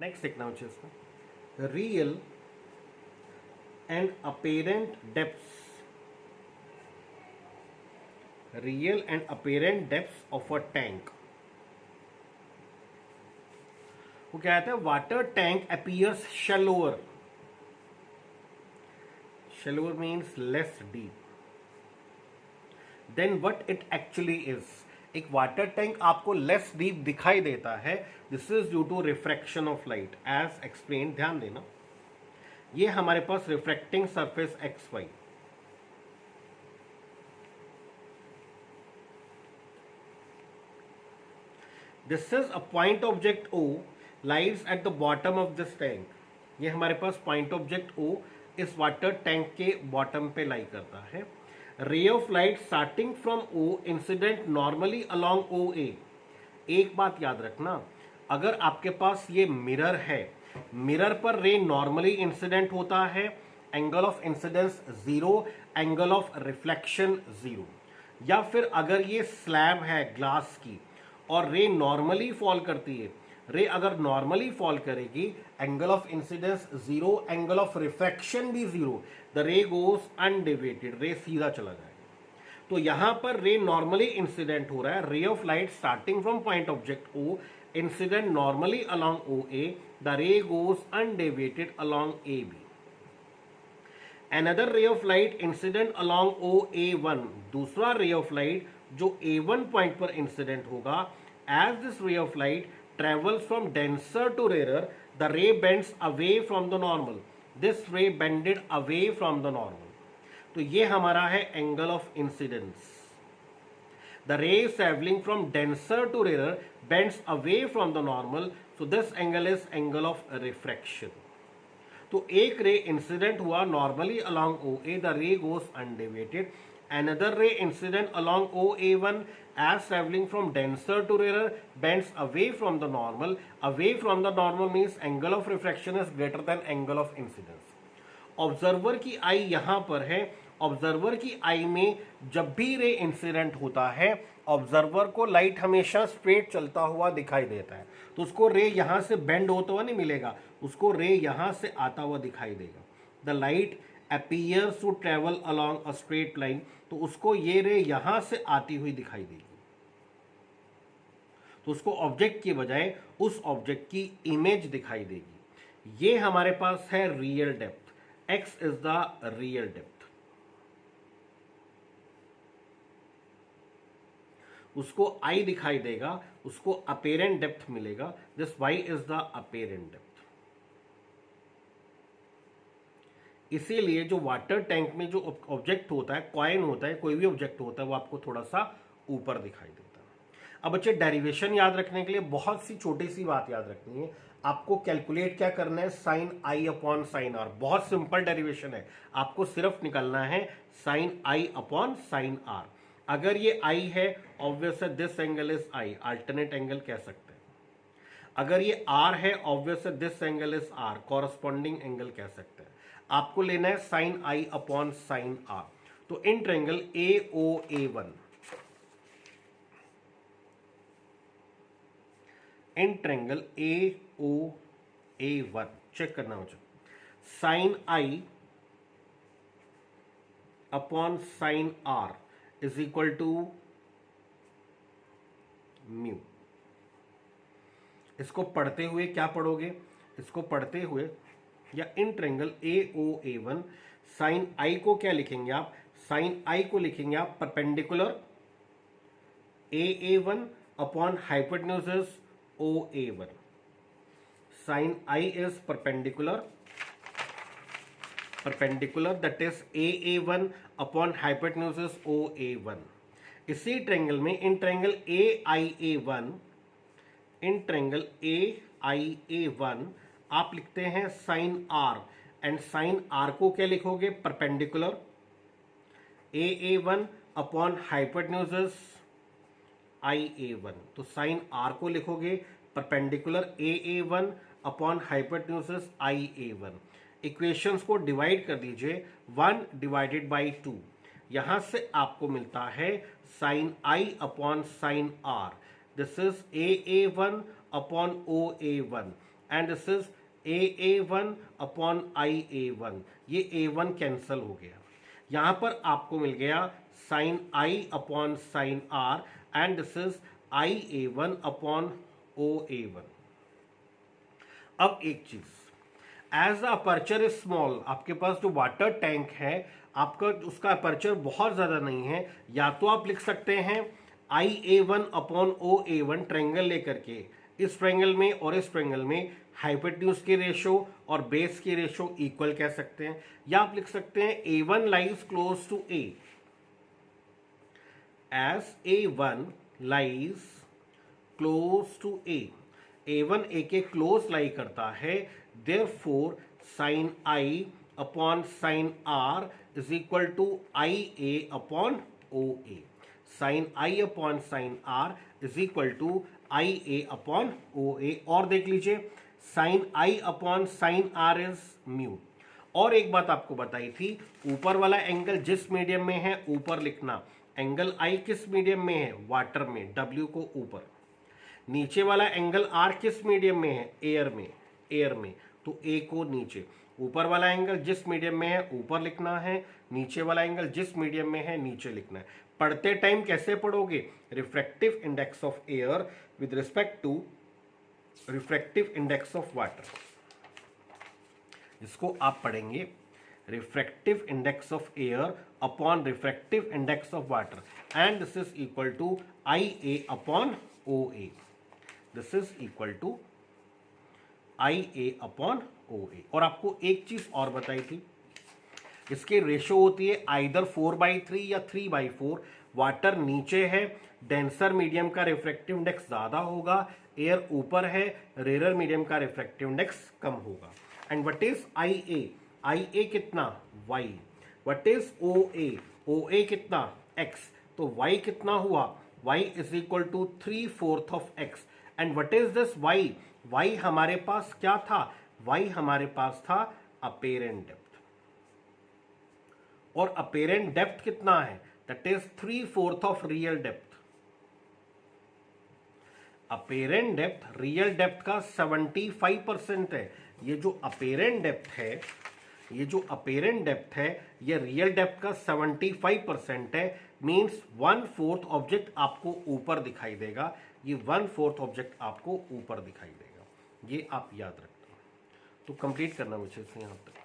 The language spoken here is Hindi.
नेक्स्ट देखना मुझे इसमें, real and apparent depths, real and apparent depths of a tank. वो क्या कहते हैं, water tank appears shallower, shallower means less deep than what it actually is. एक वाटर टैंक आपको लेस डीप दिखाई देता है, this is due to refraction of light as explain. ध्यान देना, ये हमारे पास refracting surface X Y, this is a point object O lies at the bottom of this tank. ये हमारे पास पॉइंट ऑब्जेक्ट ओ इस वाटर टैंक के बॉटम पे लाई करता है। Ray of light starting from O incident normally along O A. एक बात याद रखना, अगर आपके पास ये मिरर है, मिरर पर रे नॉर्मली इंसिडेंट होता है, angle of incidence zero, angle of reflection zero. या फिर अगर ये स्लैब है ग्लास की और रे नॉर्मली फॉल करती है, रे अगर नॉर्मली फॉल करेगी, angle of incidence zero, angle of refraction भी जीरो, the ray goes undeviated, ray सीधा चला जाएगा। तो यहां पर रे नॉर्मली इंसिडेंट हो रहा है, ray of light starting from point object O incident normally along O A, the ray goes undeviated along A B. Another ray of light incident along O A one, दूसरा रे ऑफ लाइट जो ए वन पॉइंट पर इंसिडेंट होगा, as this ray of light travels from denser to rarer, the ray bends away from the normal, this ray bended away from the normal। तो ये हमारा है angle of incidence. The ray traveling from denser to rarer bends away from the normal, so this angle is angle of refraction। तो एक रे इंसिडेंट हुआ normally along O A, the ray goes undeviated. Another ray incident along OA1 as traveling from denser to rarer bends away from the normal. Away from the normal means angle of refraction is greater than angle of incidence। Observer की आई यहां पर है, ऑब्जर्वर की आई में जब भी रे इंसिडेंट होता है, ऑब्जर्वर को लाइट हमेशा स्ट्रेट चलता हुआ दिखाई देता है, तो उसको रे यहां से बेंड होता हुआ नहीं मिलेगा, उसको रे यहां से आता हुआ दिखाई देगा। The light appears to travel along a straight line, तो उसको ये रे यहां से आती हुई दिखाई देगी, तो उसको ऑब्जेक्ट की बजाय उस ऑब्जेक्ट की इमेज दिखाई देगी। ये हमारे पास है real depth, X is the real depth. उसको आई दिखाई देगा, उसको अपेरेंट डेप्थ मिलेगा, this Y is the apparent depth. इसीलिए जो वाटर टैंक में जो ऑब्जेक्ट होता है, कॉइन होता है, कोई भी ऑब्जेक्ट होता है, वो आपको थोड़ा सा ऊपर दिखाई देता है। अब बच्चे डेरिवेशन याद रखने के लिए बहुत सी छोटी सी बात याद रखनी है। आपको कैलकुलेट क्या करना है, sine I upon sine R, बहुत सिंपल डेरिवेशन है। आपको सिर्फ निकलना है sine I upon sine R. अगर ये आई है, ऑब्वियस है this angle is I, alternate angle कह सकते हैं। अगर ये आर है, ऑब्वियस है this angle is R, corresponding angle कह सकते हैं। आपको लेना है sine I upon sine R. तो in triangle A O A one, in triangle A O A one check करना मुझे, sine I upon sine R is equal to mu. इसको पढ़ते हुए क्या पढ़ोगे, इसको पढ़ते हुए या in triangle A O A one, sine I को क्या लिखेंगे आप, साइन आई को लिखेंगे आप perpendicular A one upon hypotenuse O A one. Sine I is perpendicular that is A one upon hypotenuse O A one. इसी ट्रायंगल में in triangle A I A one, in triangle A I A one आप लिखते हैं sine R, and sine R को क्या लिखोगे, perpendicular A one upon hypotenuse I A one. तो साइन आर को लिखोगे perpendicular A one upon hypotenuse I A one. Equations को डिवाइड कर दीजिए, 1 डिवाइडेड बाई 2, यहां से आपको मिलता है sine I upon sine R, this is A one upon O A one. And this is AA1 अपॉन IA1, ये A1 कैंसल हो गया, यहां पर आपको मिल गया sine I upon sine R and this is IA1 upon OA1। अब एक चीज, एज अपर्चर इज स्मॉल, आपके पास जो वाटर टैंक है आपका उसका अपर्चर बहुत ज्यादा नहीं है, या तो आप लिख सकते हैं IA1 अपॉन OA1 ट्रायंगल लेकर के, इस ट्रायंगल में और इस ट्रायंगल में हाइपोटेन्यूज की रेशो और बेस की रेशो इक्वल कह सकते हैं, या आप लिख सकते हैं A1 lies close to A, as A1 lies close to A1 A के क्लोज लाई करता है, therefore sine I upon sine R is equal to IA upon OA, sine I upon sine R is equal to IA upon OA। और देख लीजिए sine I upon sine R is mu. और एक बात आपको बताई थी, ऊपर वाला एंगल जिस मीडियम में है ऊपर लिखना, एंगल I किस मीडियम में है, वाटर में, W को ऊपर, नीचे वाला एंगल R किस मीडियम में है, एयर में, तो A को नीचे, ऊपर वाला एंगल जिस मीडियम में है ऊपर लिखना है, नीचे वाला एंगल जिस मीडियम में है नीचे लिखना है। पढ़ते टाइम कैसे पढ़ोगे, refractive index of air with respect to refractive index of water, इसको आप पढ़ेंगे refractive index of air upon refractive index of water and this is equal to IA upon OA, this is equal to IA upon OA। और आपको एक चीज और बताई थी, इसकी रेशो होती है आइदर 4/3 या 3/4, वाटर नीचे है, डेंसर मीडियम का रिफ्रैक्टिव इंडेक्स ज्यादा होगा, एयर ऊपर है, रेयर मीडियम का रिफ्रैक्टिव इंडेक्स कम होगा। एंड व्हाट इज IA कितना Y, व्हाट इज OA कितना X, तो Y कितना हुआ, Y is equal to 3/4 of X। And what is this Y हमारे पास क्या था, Y हमारे पास था अपेरेंट डेप्थ, और अपेरेंट डेप्थ कितना है, that is 3/4 of real depth. Apparent depth real depth का 75% है, ये जो अपेरेंट डेप्थ है, ये जो अपेरेंट डेप्थ है ये रियल डेप्थ का 75% है, मींस 1/4 ऑब्जेक्ट आपको ऊपर दिखाई देगा, ये 1/4 ऑब्जेक्ट आपको ऊपर दिखाई देगा, ये आप याद रखते हैं। तो कंप्लीट करना मुझे से यहां तक।